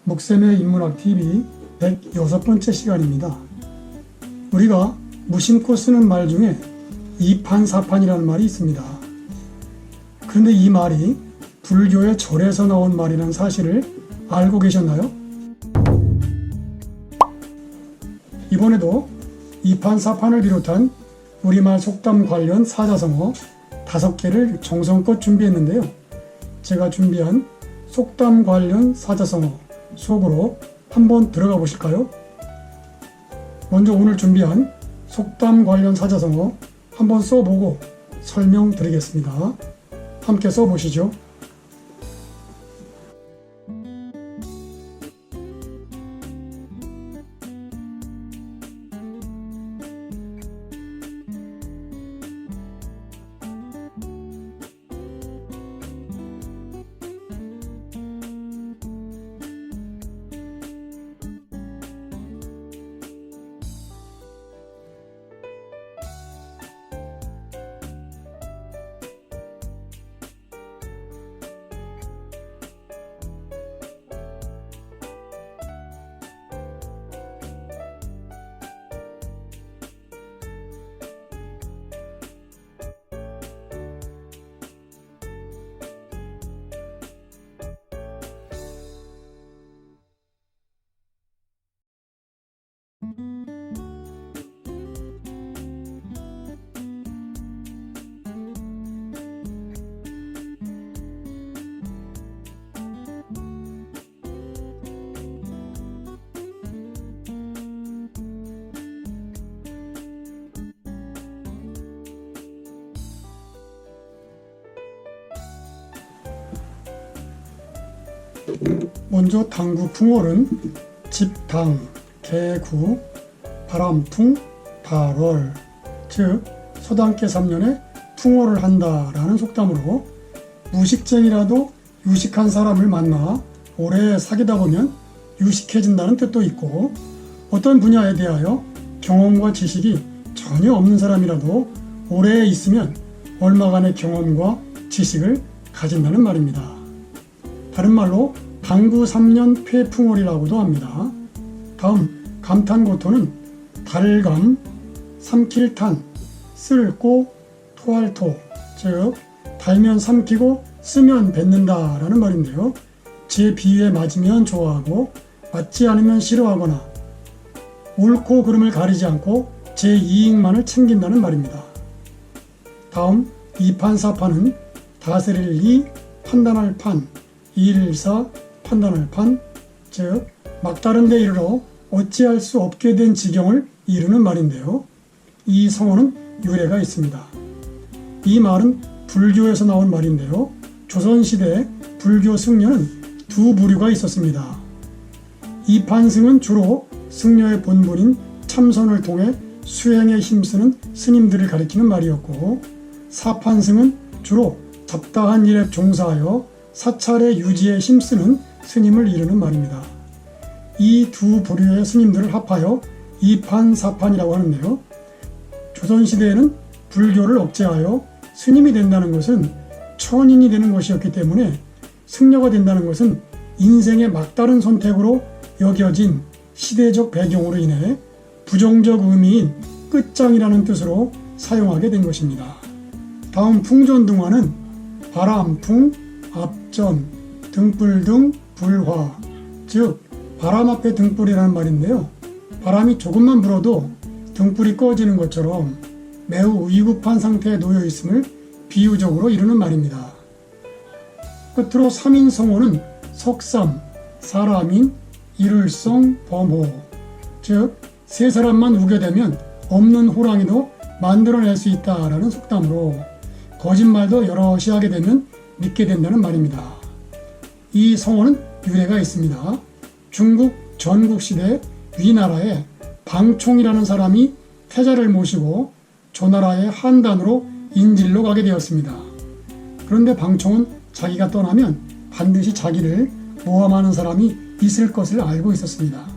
목샘의 인문학 TV 106번째 시간입니다. 우리가 무심코 쓰는 말 중에 이판사판이라는 말이 있습니다. 그런데 이 말이 불교의 절에서 나온 말이라는 사실을 알고 계셨나요? 이번에도 이판사판을 비롯한 우리말 속담 관련 사자성어 5개를 정성껏 준비했는데요. 제가 준비한 속담 관련 사자성어 속으로 한번 들어가 보실까요? 먼저 오늘 준비한 속담 관련 사자성어 한번 써보고 설명드리겠습니다. 함께 써보시죠. 먼저 당구 풍월은 집당, 개구, 바람풍, 발월, 즉 서당계 3년에 풍월을 한다라는 속담으로 무식쟁이라도 유식한 사람을 만나 오래 사귀다 보면 유식해진다는 뜻도 있고, 어떤 분야에 대하여 경험과 지식이 전혀 없는 사람이라도 오래 있으면 얼마간의 경험과 지식을 가진다는 말입니다. 다른 말로 당구 3년 폐풍월이라고도 합니다. 다음 감탄고토는 달감, 삼킬탄, 쓸고, 토할토, 즉 달면 삼키고 쓰면 뱉는다라는 말인데요. 제 비유에 맞으면 좋아하고 맞지 않으면 싫어하거나 옳고 그름을 가리지 않고 제 이익만을 챙긴다는 말입니다. 다음 이판사판은 다스릴 이, 판단할 판, 이일사, 판단할 판, 즉 막다른 데 이르러 어찌할 수 없게 된 지경을 이루는 말인데요. 이 성어는 유래가 있습니다. 이 말은 불교에서 나온 말인데요. 조선시대 불교 승려는 두 부류가 있었습니다. 이판승은 주로 승려의 본분인 참선을 통해 수행에 힘쓰는 스님들을 가리키는 말이었고, 사판승은 주로 잡다한 일에 종사하여 사찰의 유지에 힘쓰는 스님을 이루는 말입니다. 이 두 부류의 스님들을 합하여 이판사판이라고 하는데요. 조선시대에는 불교를 억제하여 스님이 된다는 것은 천인이 되는 것이었기 때문에 승려가 된다는 것은 인생의 막다른 선택으로 여겨진 시대적 배경으로 인해 부정적 의미인 끝장이라는 뜻으로 사용하게 된 것입니다. 다음 풍전등화는 바람풍, 앞전, 등불등, 불화, 즉 바람 앞에 등불이라는 말인데요. 바람이 조금만 불어도 등불이 꺼지는 것처럼 매우 위급한 상태에 놓여 있음을 비유적으로 이루는 말입니다. 끝으로 3인 성호는 석삼, 사람인, 일을성, 범호, 즉 세 사람만 우겨대면 없는 호랑이도 만들어낼 수 있다라는 속담으로 거짓말도 여럿이 하게 되면 믿게 된다는 말입니다. 이 성어는 유래가 있습니다. 중국 전국시대 위나라에 방총이라는 사람이 태자를 모시고 조나라의 한단으로 인질로 가게 되었습니다. 그런데 방총은 자기가 떠나면 반드시 자기를 모함하는 사람이 있을 것을 알고 있었습니다.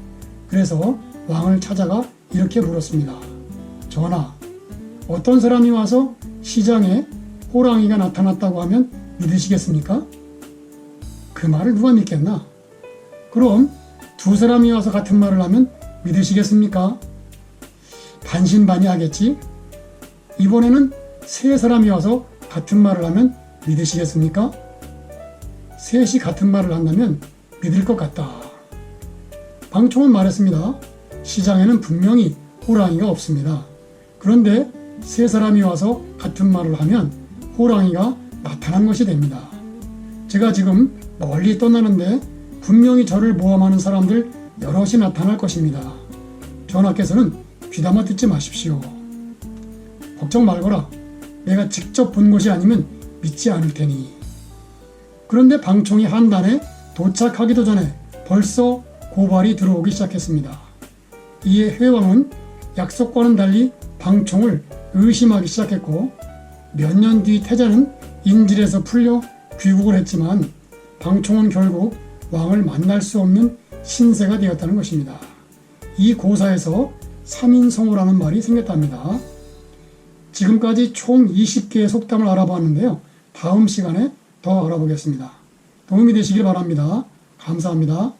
그래서 왕을 찾아가 이렇게 물었습니다. 전하, 어떤 사람이 와서 시장에 호랑이가 나타났다고 하면 믿으시겠습니까? 그 말을 누가 믿겠나? 그럼 두 사람이 와서 같은 말을 하면 믿으시겠습니까? 반신반의하겠지? 이번에는 세 사람이 와서 같은 말을 하면 믿으시겠습니까? 셋이 같은 말을 한다면 믿을 것 같다. 방총은 말했습니다. 시장에는 분명히 호랑이가 없습니다. 그런데 세 사람이 와서 같은 말을 하면 호랑이가 나타난 것이 됩니다. 제가 지금 멀리 떠나는데 분명히 저를 모함하는 사람들 여럿이 나타날 것입니다. 전하께서는 귀담아 듣지 마십시오. 걱정 말거라. 내가 직접 본 것이 아니면 믿지 않을 테니. 그런데 방총이 한단에 도착하기도 전에 벌써 고발이 들어오기 시작했습니다. 이에 회왕은 약속과는 달리 방총을 의심하기 시작했고 몇 년 뒤 태자는 인질에서 풀려 귀국을 했지만 방총은 결국 왕을 만날 수 없는 신세가 되었다는 것입니다. 이 고사에서 3인성호라는 말이 생겼답니다. 지금까지 총 20개의 속담을 알아봤는데요. 다음 시간에 더 알아보겠습니다. 도움이 되시길 바랍니다. 감사합니다.